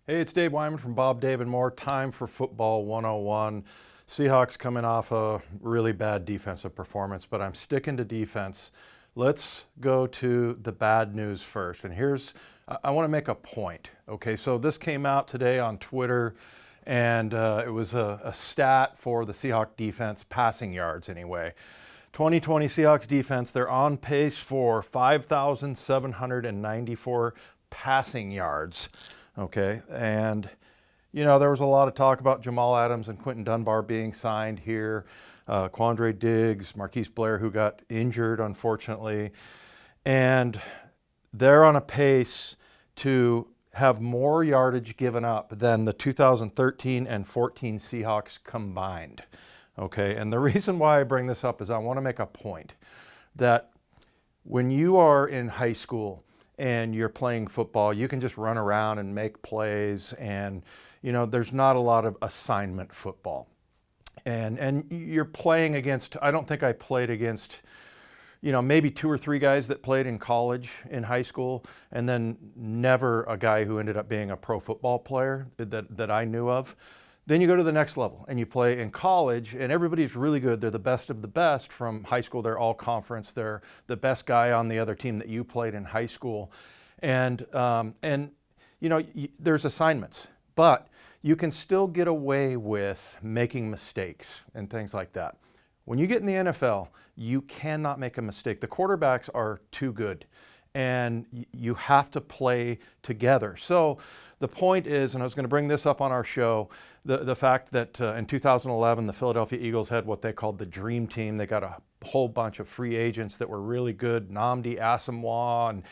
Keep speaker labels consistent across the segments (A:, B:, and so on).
A: Hey, it's Dave Wyman from Bob, Dave and More. Time for Football 101. Seahawks coming off a really bad defensive performance, but I'm sticking to defense. Let's go to the bad news first. And I want to make a point. Okay, so this came out today on Twitter, and it was a stat for the Seahawks defense, passing yards anyway. 2020 Seahawks defense, they're on pace for 5,794 passing yards. Okay, and there was a lot of talk about Jamal Adams and Quentin Dunbar being signed here, Quandre Diggs, Marquise Blair, who got injured, unfortunately, and they're on a pace to have more yardage given up than the 2013 and 14 Seahawks combined. Okay, and the reason why I bring this up is I want to make a point that when you are in high school and you're playing football, you can just run around and make plays, and there's not a lot of assignment football. And you're playing against, I don't think I played against, maybe two or three guys that played in college, in high school, and then never a guy who ended up being a pro football player that I knew of. Then you go to the next level and you play in college, and everybody's really good. They're the best of the best from high school. They're all conference. They're the best guy on the other team that you played in high school. And there's assignments, but you can still get away with making mistakes and things like that. When you get in the NFL, you cannot make a mistake. The quarterbacks are too good, and you have to play together. So the point is, and I was going to bring this up on our show, the fact that in 2011, the Philadelphia Eagles had what they called the Dream Team. They got a whole bunch of free agents that were really good, Nnamdi Asomugha, and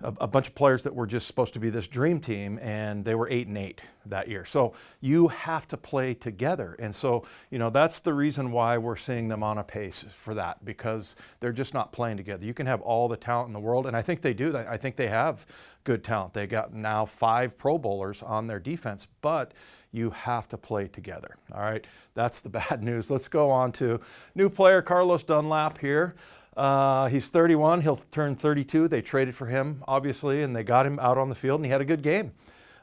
A: a bunch of players that were just supposed to be this dream team, and they were 8-8 that year. So you have to play together, and so that's the reason why we're seeing them on a pace for that, because they're just not playing together. You can have all the talent in the world, and I think they do. I think they have good talent. They got now 5 Pro Bowlers on their defense, but you have to play together. All right, that's the bad news. Let's go on to new player Carlos Dunlap here. He's 31. He'll turn 32. They traded for him, obviously, and they got him out on the field, and he had a good game.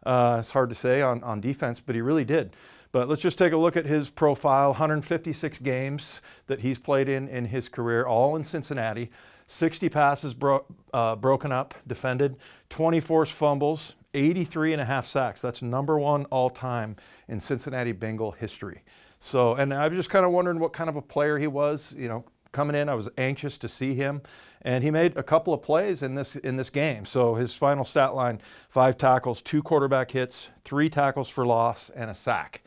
A: It's hard to say on defense, but he really did. But let's just take a look at his profile. 156 games that he's played in his career, all in Cincinnati. 60 passes broken up, defended, 20 forced fumbles, 83.5 sacks. That's #1 all time in Cincinnati Bengal history. So, and I was just kind of wondering what kind of a player he was. Coming in, I was anxious to see him, and he made a couple of plays in this game. So his final stat line: 5 tackles, 2 quarterback hits, 3 tackles for loss, and a sack.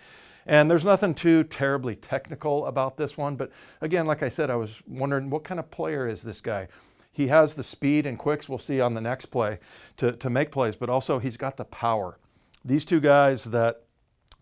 A: And there's nothing too terribly technical about this one, but again, like I said, I was wondering what kind of player is this guy. He has the speed and quicks, we'll see on the next play, to make plays, but also he's got the power. These two guys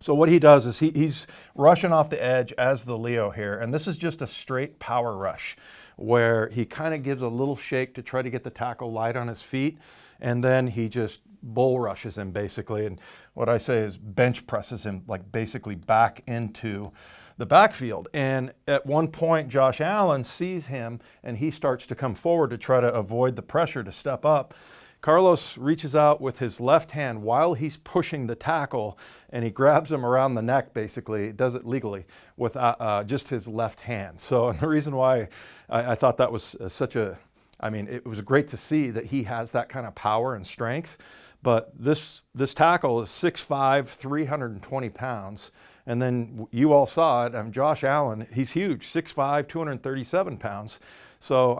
A: so what he does is he's rushing off the edge as the Leo here, and this is just a straight power rush where he kind of gives a little shake to try to get the tackle light on his feet, and then he just bull rushes him basically, and what I say is bench presses him like basically back into the backfield. And at one point, Josh Allen sees him, and he starts to come forward to try to avoid the pressure to step up. Carlos reaches out with his left hand while he's pushing the tackle, and he grabs him around the neck, basically. Does it legally with just his left hand. So, and the reason why I thought that was it was great to see that he has that kind of power and strength. But this tackle is 6'5", 320 pounds. And then you all saw it. Josh Allen, he's huge, 6'5", 237 pounds. So,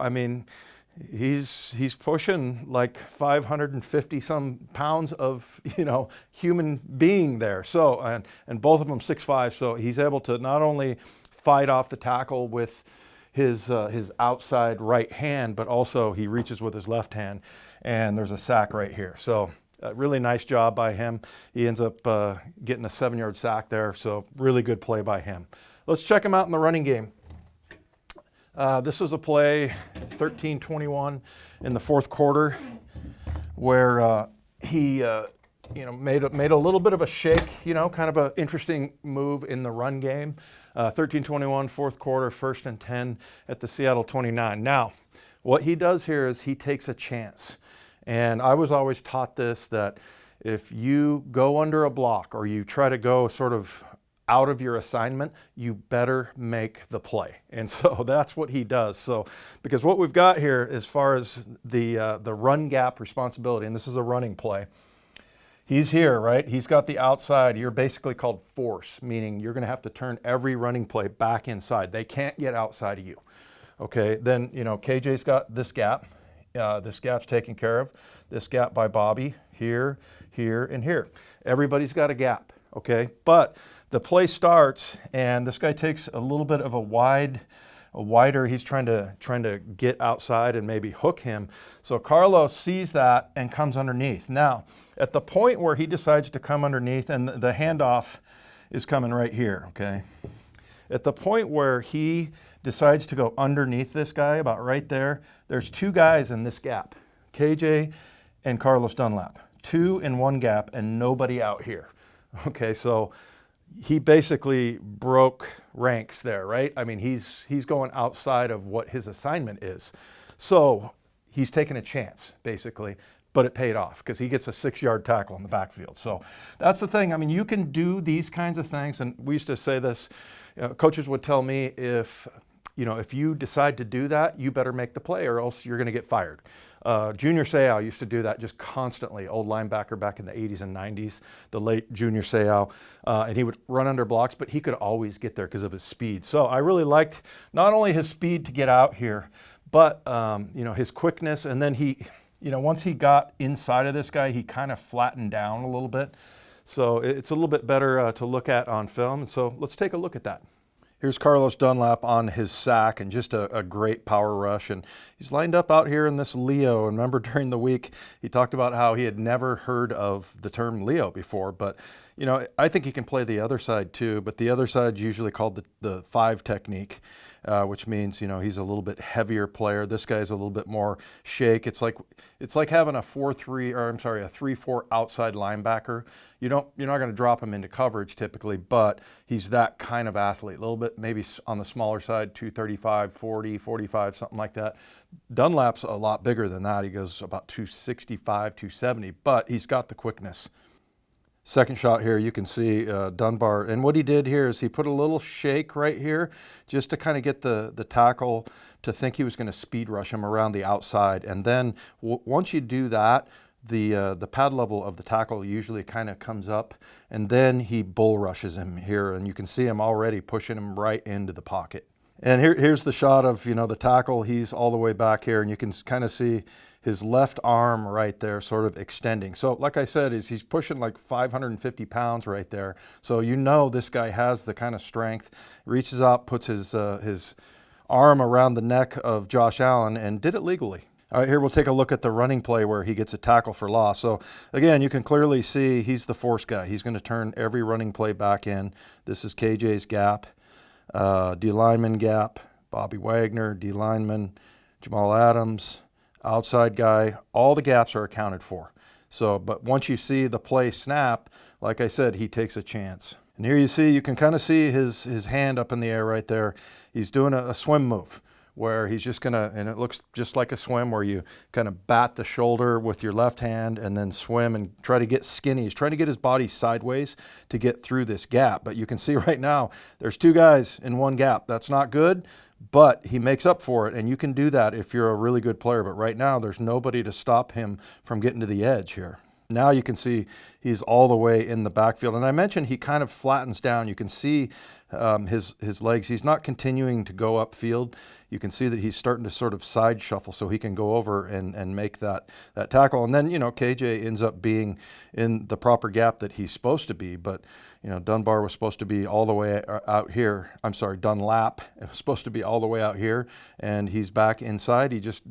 A: he's pushing like 550 some pounds of human being there. So and both of them 6'5", so he's able to not only fight off the tackle with his outside right hand, but also he reaches with his left hand, and there's a sack right here. So really nice job by him. He ends up getting a 7-yard sack there, so really good play by him. Let's check him out in the running game. This was a play, 13-21 in the fourth quarter, where he made a little bit of a shake, kind of an interesting move in the run game. 13-21, fourth quarter, 1st and 10 at the Seattle 29. Now, what he does here is he takes a chance. And I was always taught this, that if you go under a block or you try to go sort of out of your assignment, you better make the play. And so that's what he does. So, because what we've got here as far as the run gap responsibility, and this is a running play, he's here, right? He's got the outside. You're basically called force, meaning you're going to have to turn every running play back inside. They can't get outside of you. Okay, then, KJ's got this gap. This gap's taken care of. This gap by Bobby, here, here, and here. Everybody's got a gap, okay? But the play starts, and this guy takes a little bit of a wider, he's trying to get outside and maybe hook him. So Carlos sees that and comes underneath. Now, at the point where he decides to come underneath, and the handoff is coming right here, okay? At the point where he decides to go underneath this guy, about right there, there's two guys in this gap, KJ and Carlos Dunlap. Two in one gap and nobody out here. Okay, so he basically broke ranks there, right? I mean, he's going outside of what his assignment is. So he's taking a chance, basically, but it paid off because he gets a 6-yard tackle in the backfield. So that's the thing. I mean, you can do these kinds of things, and we used to say this, coaches would tell me if you decide to do that, you better make the play or else you're going to get fired. Junior Seau used to do that just constantly, old linebacker back in the 80s and 90s, the late Junior Seau, and he would run under blocks, but he could always get there because of his speed. So I really liked not only his speed to get out here, but his quickness, and then he, once he got inside of this guy, he kind of flattened down a little bit. So it's a little bit better to look at on film, and so let's take a look at that. Here's Carlos Dunlap on his sack and just a great power rush. And he's lined up out here in this Leo. And remember during the week, he talked about how he had never heard of the term Leo before. But, I think he can play the other side too. But the other side is usually called the 5 technique, which means, he's a little bit heavier player. This guy's a little bit more shake. It's like having a 3-4 outside linebacker. You're not going to drop him into coverage typically, but he's that kind of athlete. A little bit maybe on the smaller side, 235, 40, 45, something like that. Dunlap's a lot bigger than that. He goes about 265, 270, but he's got the quickness. Second shot here, you can see Dunbar, and what he did here is he put a little shake right here just to kind of get the tackle to think he was going to speed rush him around the outside. And then once you do that, the pad level of the tackle usually kind of comes up, and then he bull rushes him here, and you can see him already pushing him right into the pocket. And here's the shot of the tackle. He's all the way back here, and you can kind of see his left arm right there sort of extending. So like I said, he's pushing like 550 pounds right there. So this guy has the kind of strength. Reaches out, puts his arm around the neck of Josh Allen and did it legally. All right, here we'll take a look at the running play where he gets a tackle for loss. So again, you can clearly see he's the force guy. He's going to turn every running play back in. This is KJ's gap, D lineman gap, Bobby Wagner, D lineman, Jamal Adams, outside guy. All the gaps are accounted for. So, but once you see the play snap, like I said, he takes a chance. And here you can kind of see his hand up in the air right there. He's doing a swim move where he's just gonna, and it looks just like a swim where you kind of bat the shoulder with your left hand and then swim and try to get skinny. He's trying to get his body sideways to get through this gap. But you can see right now, there's 2 guys in one gap. That's not good, but he makes up for it, and you can do that if you're a really good player. But right now, there's nobody to stop him from getting to the edge here. Now you can see he's all the way in the backfield. And I mentioned he kind of flattens down. You can see his legs. He's not continuing to go upfield. You can see that he's starting to sort of side shuffle so he can go over and make that tackle. And then, KJ ends up being in the proper gap that he's supposed to be. But, Dunbar was supposed to be all the way out here. I'm sorry, Dunlap was supposed to be all the way out here. And he's back inside. He just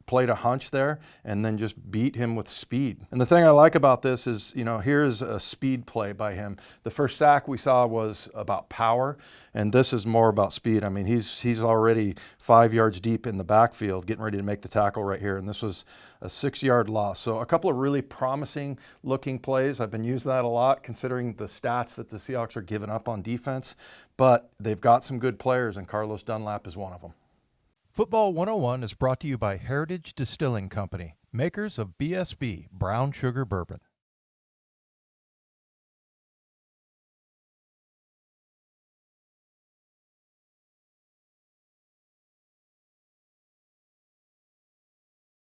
A: played a hunch there and then just beat him with speed. And the thing I like about this is, here's a speed play by him. The first sack we saw was about power, and this is more about speed. I mean, he's already 5 yards deep in the backfield, getting ready to make the tackle right here, and this was a 6-yard loss. So a couple of really promising looking plays. I've been using that a lot considering the stats that the Seahawks are giving up on defense, but they've got some good players, and Carlos Dunlap is one of them. Football 101 is brought to you by Heritage Distilling Company, makers of BSB, Brown Sugar Bourbon.